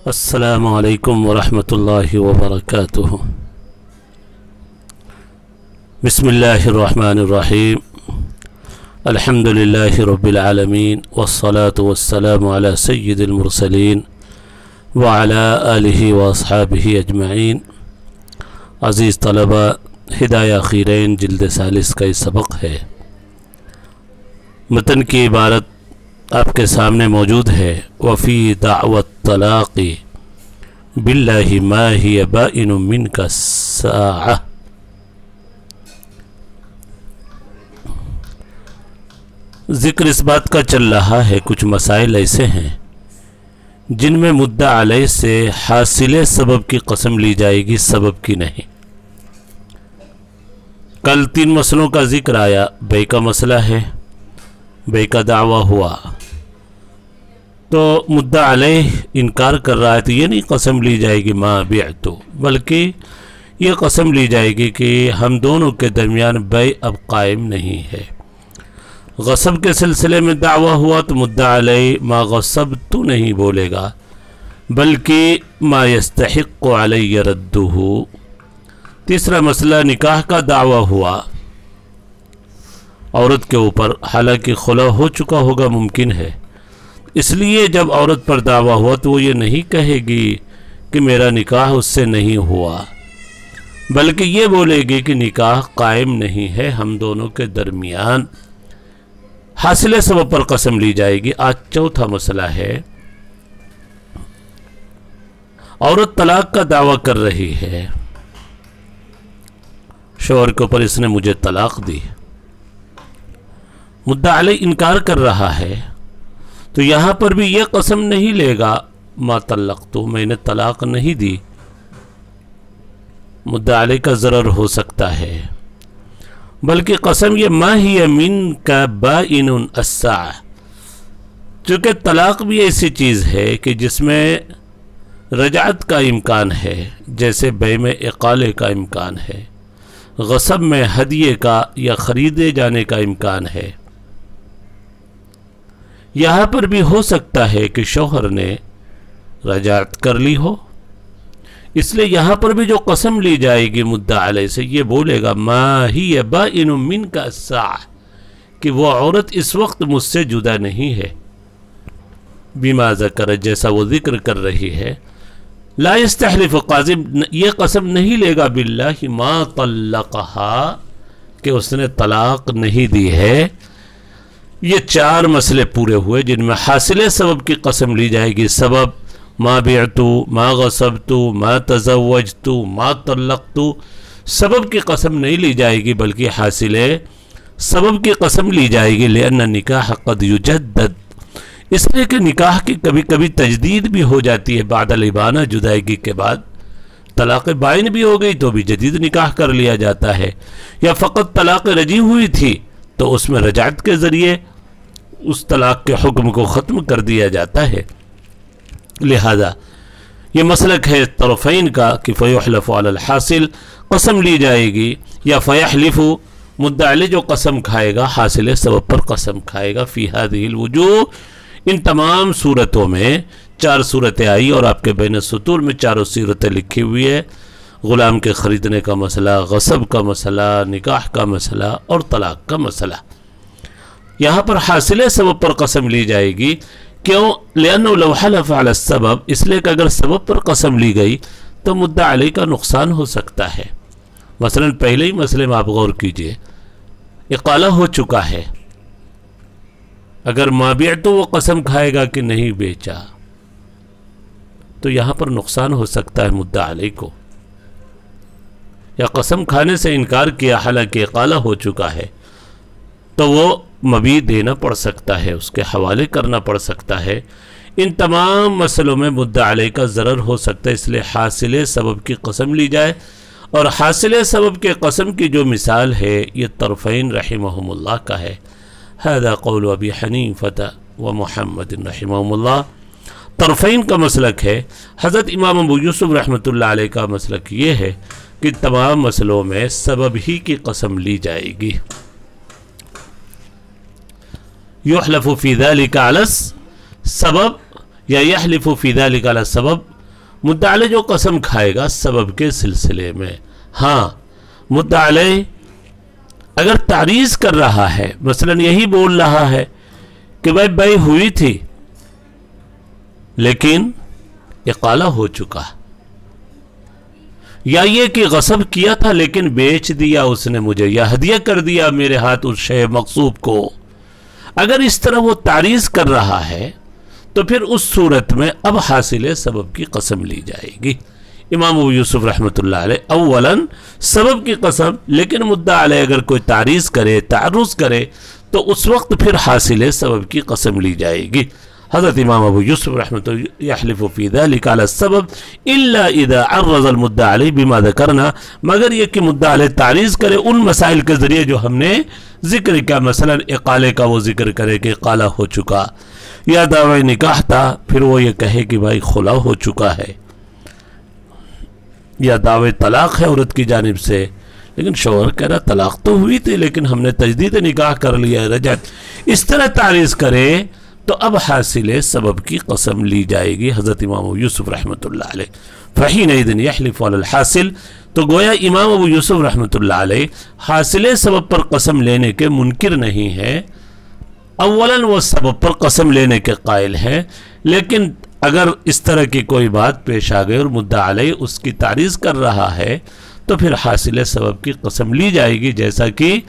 السلام علیکم ورحمۃ اللہ وبرکاتہ۔ بسم اللہ الرحمن الرحیم۔ الحمد للہ رب العالمین والصلاة والسلام علی سید المرسلین وعلی آلہ واصحابہ اجمعین۔ عزیز طلبہ، ہدایہ خیرین جلد ثالث کا یہ سبق ہے۔ متن کی عبارت آپ کے سامنے موجود ہے۔ وفی دعوت طلاق باللہ ما ہی بائن منک الساعہ۔ ذکر اس بات کا چل رہا ہے کچھ مسائل ایسے ہیں جن میں مدعا علیہ سے حاصل سبب کی قسم لی جائے گی، سبب کی نہیں۔ کل 3 مسئلوں کا ذکر آیا۔ بے کا مسئلہ ہے، بے کا دعویٰ ہوا تو مدعا علیہ انکار کر رہا ہے تو یہ نہیں قسم لی جائے گی ما بعتو، بلکہ یہ قسم لی جائے گی کہ ہم دونوں کے درمیان بے اب قائم نہیں ہے۔ غصب کے سلسلے میں دعویٰ ہوا تو مدعا علیہ ما غصبتو نہیں بولے گا، بلکہ ما یستحق علی ردہ۔ تیسرا مسئلہ نکاح کا دعویٰ ہوا عورت کے اوپر، حالانکہ خلا ہو چکا ہوگا ممکن ہے، اس لیے جب عورت پر دعویٰ ہوا تو وہ یہ نہیں کہے گی کہ میرا نکاح اس سے نہیں ہوا، بلکہ یہ بولے گی کہ نکاح قائم نہیں ہے ہم دونوں کے درمیان۔ حاصل سبب پر قسم لی جائے گی۔ آج چوتھا مسئلہ ہے، عورت طلاق کا دعویٰ کر رہی ہے، شوہر کے اوپر اس نے مجھے طلاق دی، مدعا علیہ انکار کر رہا ہے تو یہاں پر بھی یہ قسم نہیں لے گا ما طلقتو، میں نے طلاق نہیں دی۔ مدعا علیہ کا ضرر ہو سکتا ہے، بلکہ قسم یہ ما ہی منک بائن الساعہ، چونکہ طلاق بھی ایسی چیز ہے کہ جس میں رجعت کا امکان ہے، جیسے بے میں اقالے کا امکان ہے، غصب میں ہدیے کا یا خریدے جانے کا امکان ہے۔ یہاں پر بھی ہو سکتا ہے کہ شوہر نے رجعت کر لی ہو، اس لیے یہاں پر بھی جو قسم لی جائے گی مدعا علیہ سے یہ بولے گا ما ہی بائن منک الساعہ، کہ وہ عورت اس وقت مجھ سے جدا نہیں ہے، بما ذکر، جیسا وہ ذکر کر رہی ہے۔ لا یستحلف قاضی، یہ قسم نہیں لے گا باللہ ما طلقہا، کہ اس نے طلاق نہیں دی ہے۔ یہ 4 مسئلے پورے ہوئے جن میں حاصل سبب کی قسم لی جائے گی۔ سبب ما بعتو، ما غصبتو، ما تزوجتو، ما طلقتو، سبب کی قسم نہیں لی جائے گی بلکہ حاصل سبب کی قسم لی جائے گی۔ لأن النکاح قد یجدد، اس لیے کہ نکاح کی کبھی کبھی تجدید بھی ہو جاتی ہے بعد الابانہ، جدائیگی کے بعد طلاق بائن بھی ہو گئی تو بھی جدید نکاح کر لیا جاتا ہے، یا فقط طلاق رجعی ہوئی تھی تو اس میں رجعت کے ذریعے اس طلاق کے حکم کو ختم کر دیا جاتا ہے۔ لہذا یہ مسلک ہے طرفین کا کہ فیحلف علی الحاصل، قسم لی جائے گی، یا فیحلف، مدعا علیہ جو قسم کھائے گا حاصل سبب پر قسم کھائے گا۔ فی هذه الوجوہ، ان تمام صورتوں میں 4 صورتیں آئی اور آپ کے بین السطور میں 4 صورتیں لکھی ہوئی ہے۔ غلام کے خریدنے کا مسئلہ، غصب کا مسئلہ، نکاح کا مسئلہ اور طلاق کا مسئلہ۔ یہاں پر حاصل سبب پر قسم لی جائے گی، کیوں؟ لأنه لو حلف على السبب، اس لیے کہ اگر سبب پر قسم لی گئی تو مدعا علیہ کا نقصان ہو سکتا ہے۔ مثلا پہلے ہی مسئلے میں آپ غور کیجئے، اقالہ ہو چکا ہے، اگر ما بعتو وہ قسم کھائے گا کہ نہیں بیچا تو یہاں پر نقصان ہو سکتا ہے مدعا علیہ کو، یا قسم کھانے سے انکار کیا حالانکہ اقالہ ہو چکا ہے تو وہ مبیع دینا پڑ سکتا ہے، اس کے حوالے کرنا پڑ سکتا ہے۔ ان تمام مسئلوں میں مدعا علیہ کا ضرر ہو سکتا ہے، اس لیے حاصل سبب کی قسم لی جائے۔ اور حاصل سبب کے قسم کی جو مثال ہے یہ طرفین رحمہم اللہ کا ہے۔ هذا قول ابی حنیفہ و محمد رحمہم اللہ۔ طرفین کا مسلک ہے، حضرت امام ابو یوسف رحمۃ اللہ علیہ کا مسلک یہ ہے کہ تمام مسئلوں میں سبب ہی کی قسم لی جائے گی. یحلف فی ذلک علی السبب یا یحلف فی ذلک علی السبب، مدعا علیہ جو قسم کھائے گا سبب کے سلسلے میں. ہاں مدعا علیہ اگر تعریض کر رہا ہے، مثلا یہی بول رہا ہے کہ بھائی بیع ہوئی تھی لیکن اقالہ ہو چکا، یا یہ کہ غصب کیا تھا لیکن بیچ دیا اس نے مجھے، یا ہدیہ کر دیا میرے ہاتھ اس شے مغصوب کو، اگر اس طرح وہ تعریض کر رہا ہے تو پھر اس صورت میں اب حاصل سبب کی قسم لی جائے گی. امام ابو یوسف رحمۃ اللہ علیہ اولاً سبب کی قسم، لیکن مدعا علیہ اگر کوئی تعریض کرے، تعرض کرے تو اس وقت پھر حاصل سبب کی قسم لی جائے گی. حضرت امام ابو یوسف رحمۃ اللہ یحلف فی ذلک علی السبب الا اذا عرض المدعا علیہ بما ذکرنا، مگر یہ کہ مدعا علیہ تعریض کرے ان مسائل کے ذریعے جو ہم نے ذکر کیا، مثلا اقالے کا وہ ذکر کرے کہ اقالہ ہو چکا، یا دعوی نکاح تھا پھر وہ یہ کہے کہ بھائی خلا ہو چکا ہے، یا دعوی طلاق ہے عورت کی جانب سے لیکن شوہر کہہ رہا طلاق تو ہوئی تھی لیکن ہم نے تجدید نکاح کر لیا ہے، رجعت، اس طرح تعریض کرے تو اب حاصل سبب کی قسم لی جائے گی. حضرت امام ابو یوسف رحمۃ اللہ علیہ فحینئذ یحلف علی الحاصل، تو گویا امام ابو یوسف رحمۃ اللہ علیہ حاصل سبب پر قسم لینے کے منکر نہیں ہے. اولاً وہ سبب پر قسم لینے کے قائل ہے، لیکن اگر اس طرح کی کوئی بات پیش آ گئی اور مدعا علیہ اس کی تعریض کر رہا ہے تو پھر حاصل سبب کی قسم لی جائے گی، جیسا کہ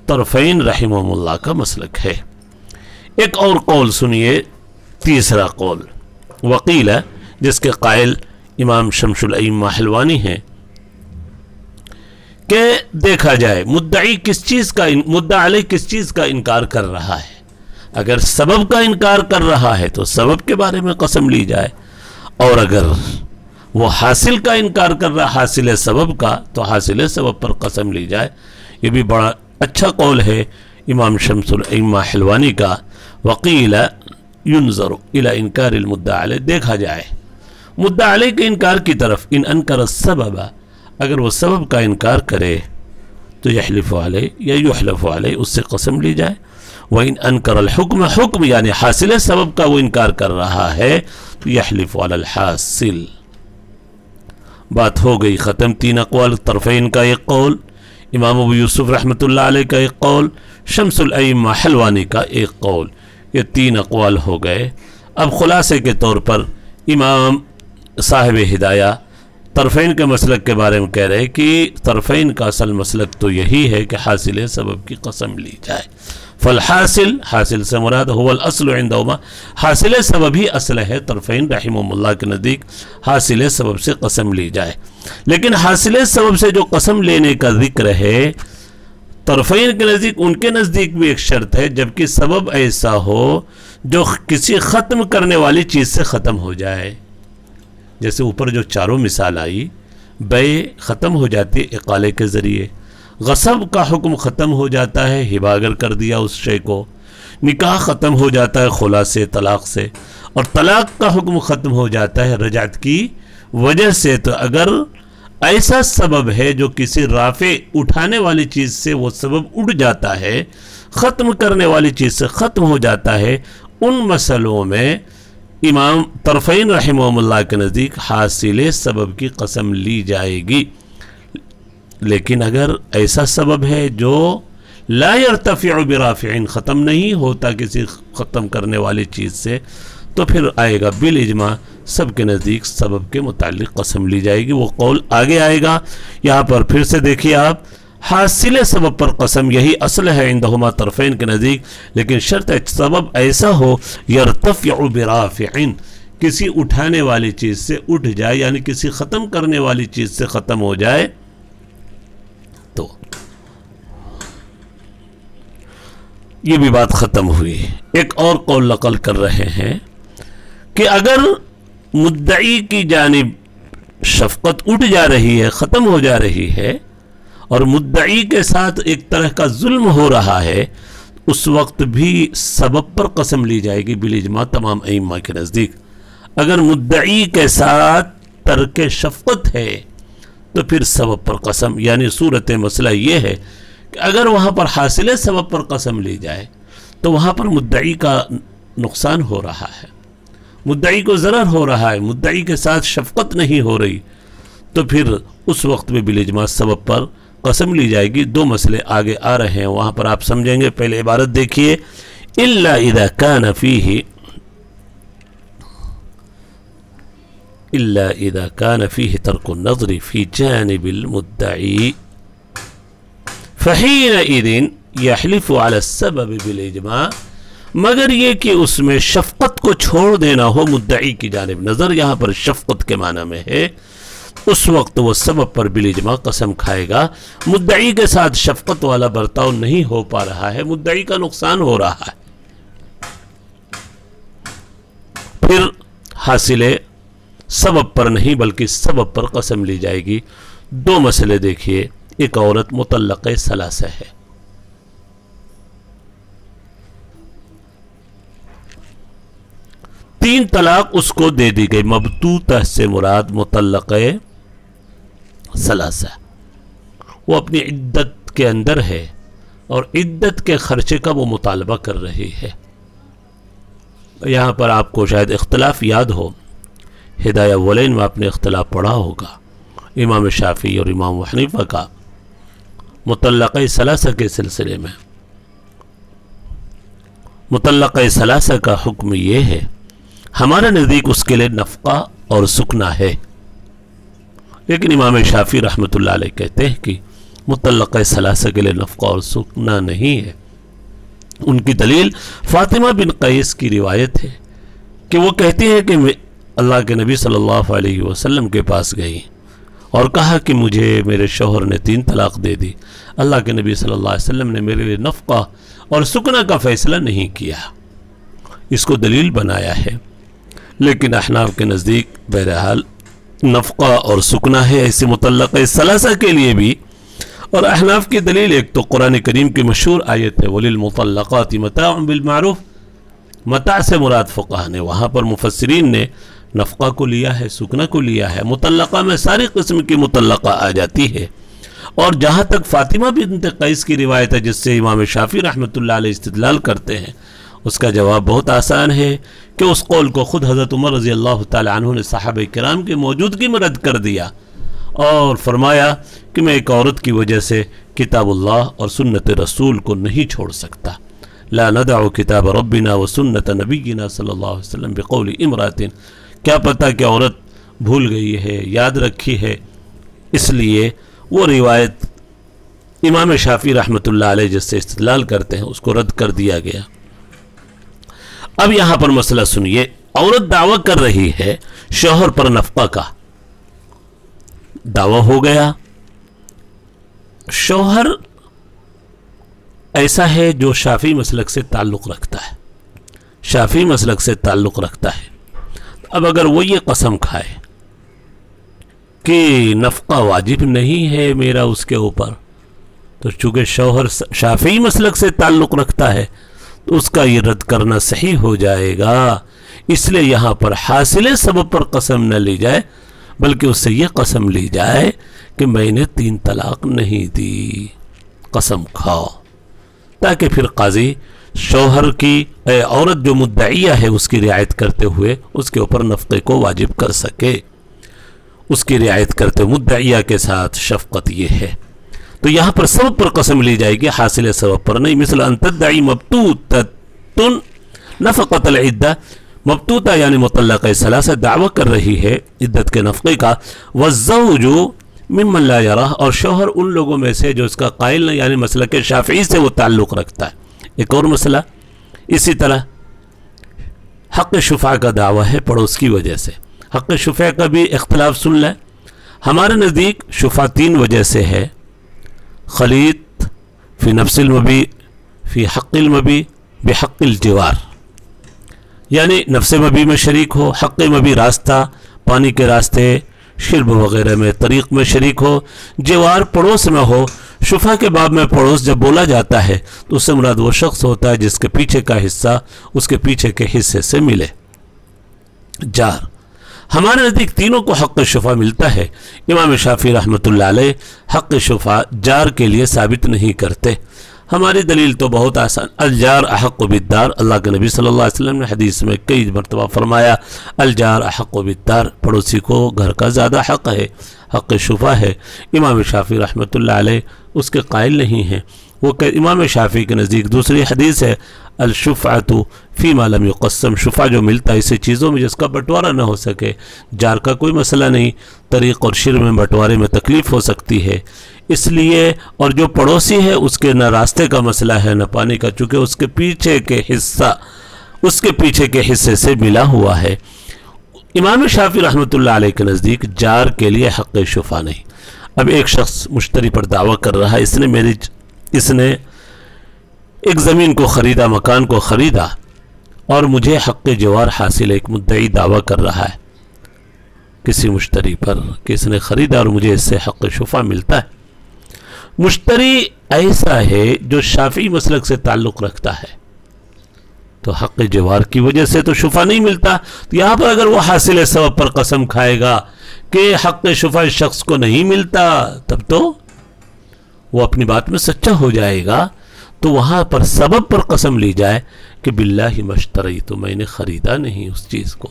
طرفین رحمہم اللہ کا مسلک ہے. ایک اور قول سنیے، تیسرا قول وقیل، جس کے قائل امام شمس الائمہ حلوانی ہیں، کہ دیکھا جائے مدعا علیہ کس چیز کا انکار کر رہا ہے. اگر سبب کا انکار کر رہا ہے تو سبب کے بارے میں قسم لی جائے، اور اگر وہ حاصل کا انکار کر رہا حاصل سبب کا تو حاصل سبب پر قسم لی جائے. یہ بھی بڑا اچھا قول ہے امام شمس الائمہ حلوانی کا. وقیل ینظر الی انکار المدعا علیہ، دیکھا جائے مدعا علیہ کے انکار کی طرف، ان انکر السبب، اگر وہ سبب کا انکار کرے تو یحلف علیہ یا یحلف علیہ، اس سے قسم لی جائے. وَإِنْ أَنْكَرَ الْحُكْمَ، حکم یعنی حاصل سبب کا وہ انکار کر رہا ہے تو یحلف علی الحاصل. بات ہو گئی ختم. تین اقوال، طرفین کا ایک قول، امام ابو یوسف رحمۃ اللہ علیہ کا ایک قول، شمس الائمہ حلوانی کا ایک قول. یہ تین اقوال ہو گئے. اب خلاصے کے طور پر امام صاحب ہدایہ طرفین کے مسلک کے بارے میں کہہ رہے کہ طرفین کا اصل مسلک تو یہی ہے کہ حاصل سبب کی قسم لی جائے. فالحاصل، حاصل سے مراد هو الاصل عندهما، حاصل سبب ہی اصل ہے طرفین رحمہم اللہ کے نزدیک، حاصل سبب سے قسم لی جائے. لیکن حاصل سبب سے جو قسم لینے کا ذکر ہے طرفین کے نزدیک، ان کے نزدیک بھی ایک شرط ہے، جبکہ سبب ایسا ہو جو کسی ختم کرنے والی چیز سے ختم ہو جائے. جیسے اوپر جو چاروں مثال آئی، بیع ختم ہو جاتی ہے اقالے کے ذریعے، غصب کا حکم ختم ہو جاتا ہے ہبہ اگر کر دیا اس شے کو، نکاح ختم ہو جاتا ہے خلا سے، طلاق سے، اور طلاق کا حکم ختم ہو جاتا ہے رجعت کی وجہ سے. تو اگر ایسا سبب ہے جو کسی رافع اٹھانے والی چیز سے وہ سبب اٹھ جاتا ہے، ختم کرنے والی چیز سے ختم ہو جاتا ہے، ان مسئلوں میں امام طرفین رحمہم اللہ کے نزدیک حاصل سبب کی قسم لی جائے گی. لیکن اگر ایسا سبب ہے جو لا يرتفع برافع، ختم نہیں ہوتا کسی ختم کرنے والی چیز سے، تو پھر آئے گا بالاجماع سب کے نزدیک سبب کے متعلق قسم لی جائے گی. وہ قول آگے آئے گا. یہاں پر پھر سے دیکھیے آپ، حاصل سبب پر قسم یہی اصل ہے عندہما طرفین کے نزدیک، لیکن شرط ہے سبب ایسا ہو یرتفع برافع، کسی اٹھانے والی چیز سے اٹھ جائے، یعنی کسی ختم کرنے والی چیز سے ختم ہو جائے. تو یہ بھی بات ختم ہوئی. ایک اور قول نقل کر رہے ہیں کہ اگر مدعی کی جانب شفقت اٹھ جا رہی ہے، ختم ہو جا رہی ہے، اور مدعی کے ساتھ ایک طرح کا ظلم ہو رہا ہے، اس وقت بھی سبب پر قسم لی جائے گی بالاجماع تمام ائمہ کے نزدیک. اگر مدعی کے ساتھ ترک شفقت ہے، تو پھر سبب پر قسم، یعنی صورت مسئلہ یہ ہے کہ اگر وہاں پر حاصل سبب پر قسم لی جائے تو وہاں پر مدعی کا نقصان ہو رہا ہے، مدعی کو ضرر ہو رہا ہے، مدعی کے ساتھ شفقت نہیں ہو رہی، تو پھر اس وقت میں بالاجماع سبب پر قسم لی جائے گی۔ دو مسئلے آگے آ رہے ہیں، وہاں پر آپ سمجھیں گے۔ پہلے عبارت دیکھیے، إلا إذا كان فيه ترك النظر في جانب المدعي فحينئذ يحلف على السبب بالإجماع، مگر یہ کہ اس میں شفقت کو چھوڑ دینا ہو مدعی کی جانب، نظر یہاں پر شفقت کے معنی میں ہے، اس وقت وہ سبب پر بالاجماع قسم کھائے گا۔ مدعی کے ساتھ شفقت والا برتاؤ نہیں ہو پا رہا ہے، مدعی کا نقصان ہو رہا ہے، پھر حاصل سبب پر نہیں بلکہ سبب پر قسم لی جائے گی۔ دو مسئلے دیکھیے، ایک عورت مطلقہ ثلاثہ ہے، تین طلاق اس کو دے دی گئی، مبتوتہ سے مراد مطلقہ ثلاثہ، وہ اپنی عدت کے اندر ہے اور عدت کے خرچے کا وہ مطالبہ کر رہی ہے۔ یہاں پر آپ کو شاید اختلاف یاد ہو، ہدایہ اولین میں آپ نے اختلاف پڑھا ہوگا امام شافعی اور امام حنیفہ کا مطلقہ ثلاثہ کے سلسلے میں۔ مطلقہ ثلاثہ کا حکم یہ ہے، ہمارے نزدیک اس کے لئے نفقہ اور سکنا ہے، لیکن امام شافعی رحمۃ اللہ علیہ کہتے ہیں کہ مطلقہ ثلاثہ کے لئے نفقہ اور سکنا نہیں ہے۔ ان کی دلیل فاطمہ بن قیس کی روایت ہے کہ وہ کہتی ہیں کہ اللہ کے نبی صلی اللہ علیہ وسلم کے پاس گئی اور کہا کہ مجھے میرے شوہر نے 3 طلاق دے دی، اللہ کے نبی صلی اللہ علیہ وسلم نے میرے لئے نفقہ اور سکنا کا فیصلہ نہیں کیا، اس کو دلیل بنایا ہے۔ لیکن احناف کے نزدیک بہرحال نفقہ اور سکنا ہے ایسے مطلقہ ثلاثہ کے لیے بھی، اور احناف کی دلیل ایک تو قرآن کریم کی مشہور آیت ہے وَلِلْمُطَلَّقَاتِ مَتَاعٌ بِالْمَعْرُوفِ، متاع سے مراد فقہ نے، وہاں پر مفسرین نے نفقہ کو لیا ہے، سکنا کو لیا ہے، مطلقہ میں ساری قسم کی مطلقہ آ جاتی ہے۔ اور جہاں تک فاطمہ بنت قیس کی روایت ہے جس سے امام شافعی رحمۃ اللہ علیہ استدلال کرتے ہیں، اس کا جواب بہت آسان ہے کہ اس قول کو خود حضرت عمر رضی اللہ تعالی عنہ نے صحابہ کرام کی موجودگی میں رد کر دیا اور فرمایا کہ میں ایک عورت کی وجہ سے کتاب اللہ اور سنت رسول کو نہیں چھوڑ سکتا، لا ندع کتاب ربنا و سنت نبینا صلی اللہ علیہ وسلم بقول امرات، کیا پتہ کہ عورت بھول گئی ہے، یاد رکھی ہے، اس لیے وہ روایت امام شافعی رحمۃ اللہ علیہ جس سے استدلال کرتے ہیں اس کو رد کر دیا گیا۔ اب یہاں پر مسئلہ سنیے، عورت دعویٰ کر رہی ہے شوہر پر نفقہ کا، دعویٰ ہو گیا، شوہر ایسا ہے جو شافعی مسلک سے تعلق رکھتا ہے، شافعی مسلک سے تعلق رکھتا ہے۔ اب اگر وہ یہ قسم کھائے کہ نفقہ واجب نہیں ہے میرا اس کے اوپر، تو چونکہ شوہر شافعی مسلک سے تعلق رکھتا ہے تو اس کا یہ رد کرنا صحیح ہو جائے گا، اس لیے یہاں پر حاصل سبب پر قسم نہ لی جائے بلکہ اس سے یہ قسم لی جائے کہ میں نے 3 طلاق نہیں دی، قسم کھاؤ، تاکہ پھر قاضی شوہر کی عورت جو مدعیہ ہے اس کی رعایت کرتے ہوئے اس کے اوپر نفقے کو واجب کر سکے، اس کی رعایت کرتے مدعیہ کے ساتھ شفقت یہ ہے۔ تو یہاں پر سبب پر قسم لی جائے گی، حاصل سبب پر نہیں، مثل ان تدعی مبتوتۃ نفقۃ العدہ، مبتوتہ یعنی مطلقہ ثلاثہ دعویٰ کر رہی ہے عدت کے نفقے کا، والزوج ممن لا یراہ، اور شوہر ان لوگوں میں سے جو اس کا قائل نہیں، یعنی مسلک شافعی سے وہ تعلق رکھتا ہے۔ ایک اور مسئلہ اسی طرح حق شفاع کا دعویٰ ہے پڑوس کی وجہ سے، حق شفاع کا بھی اختلاف سن لیں۔ ہمارے نزدیک شفاع 3 وجہ سے ہے، خلیط فی نفس المبی، فی حق المبی، بحق الجوار، یعنی نفس مبی میں شریک ہو، حق مبی راستہ، پانی کے راستے، شرب وغیرہ میں، طریق میں شریک ہو، جوار پڑوس میں ہو۔ شفاع کے باب میں پڑوس جب بولا جاتا ہے تو اس سے مراد وہ شخص ہوتا ہے جس کے پیچھے کا حصہ اس کے پیچھے کے حصے سے ملے، جار۔ ہمارے نزدیک تینوں کو حق شفا ملتا ہے۔ امام شافعی رحمۃ اللہ علیہ حق شفا جار کے لیے ثابت نہیں کرتے۔ ہماری دلیل تو بہت آسان، الجار احق بالدار، اللہ کے نبی صلی اللہ علیہ وسلم نے حدیث میں کئی مرتبہ فرمایا الجار احق بالدار، پڑوسی کو گھر کا زیادہ حق ہے، حق شفا ہے۔ امام شافعی رحمۃ اللہ علیہ اس کے قائل نہیں ہیں، وہ کہ امام شافعی کے نزدیک دوسری حدیث ہے الشفعۃ فیما لم یقسم، شفع جو ملتا ہے اسی چیزوں میں جس کا بٹوارہ نہ ہو سکے۔ جار کا کوئی مسئلہ نہیں، طریق اور شر میں بٹوارے میں تکلیف ہو سکتی ہے، اس لیے، اور جو پڑوسی ہے اس کے نہ راستے کا مسئلہ ہے نہ پانی کا، چونکہ اس کے پیچھے کے حصے سے ملا ہوا ہے۔ امام شافعی رحمۃ اللہ علیہ کے نزدیک جار کے لیے حق شفا نہیں۔ اب ایک شخص مشتری پر دعویٰ کر رہا ہے، اس نے ایک زمین کو خریدا، مکان کو خریدا، اور مجھے حق جوار حاصل ہے، ایک مدعی دعویٰ کر رہا ہے کسی مشتری پر کہ اس نے خریدا اور مجھے اس سے حق شفا ملتا ہے۔ مشتری ایسا ہے جو شافعی مسلک سے تعلق رکھتا ہے، تو حق جوار کی وجہ سے تو شفا نہیں ملتا۔ تو یہاں پر اگر وہ حاصل سبب پر قسم کھائے گا کہ حق شفا اس شخص کو نہیں ملتا، تب تو وہ اپنی بات میں سچا ہو جائے گا، تو وہاں پر سبب پر قسم لی جائے کہ باللہ مشتری، تو میں نے خریدا نہیں اس چیز کو،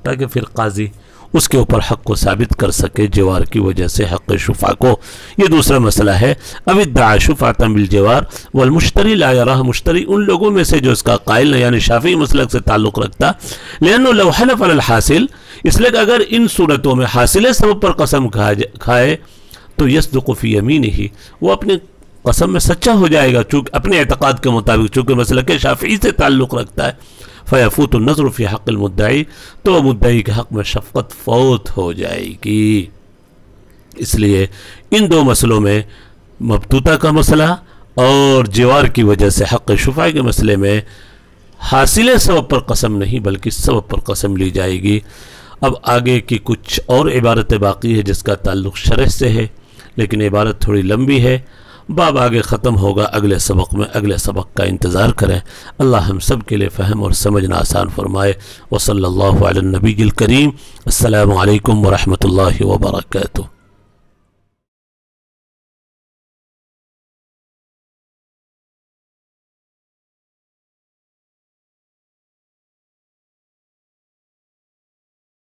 تاکہ پھر قاضی اس کے اوپر حق کو ثابت کر سکے جوار کی وجہ سے حق شفا کو۔ یہ دوسرا مسئلہ ہے۔ اب ادعا شفاعۃ بالجوار والمشتری لا یراہ، مشتری ان لوگوں میں سے جو اس کا قائل نہیں، یعنی شافعی مسلک سے تعلق رکھتا، لأنه لو حلف علی الحاصل، اس لیے کہ اگر ان صورتوں میں حاصل سبب پر قسم کھائے تو یصدق فی یمینہ، وہ اپنی قسم میں سچا ہو جائے گا، چونکہ اپنے اعتقاد کے مطابق، چونکہ مسلک شافعی سے تعلق رکھتا ہے۔ فیفوت النظر فی حق المدعی، تو مدعی کے حق میں شفقت فوت ہو جائے گی۔ اس لیے ان دو مسئلوں میں، مبتوتہ کا مسئلہ اور جوار کی وجہ سے حق شفا کے مسئلے میں، حاصل سبب پر قسم نہیں بلکہ سبب پر قسم لی جائے گی۔ اب آگے کی کچھ اور عبارتیں باقی ہے جس کا تعلق شرح سے ہے، لیکن عبارت تھوڑی لمبی ہے، باب آگے ختم ہوگا اگلے سبق میں، اگلے سبق کا انتظار کریں۔ اللہ ہم سب کے لئے فہم اور سمجھنا آسان فرمائے۔ وصلی اللہ علی النبی الکریم۔ السلام علیکم ورحمۃ اللہ وبرکاتہ۔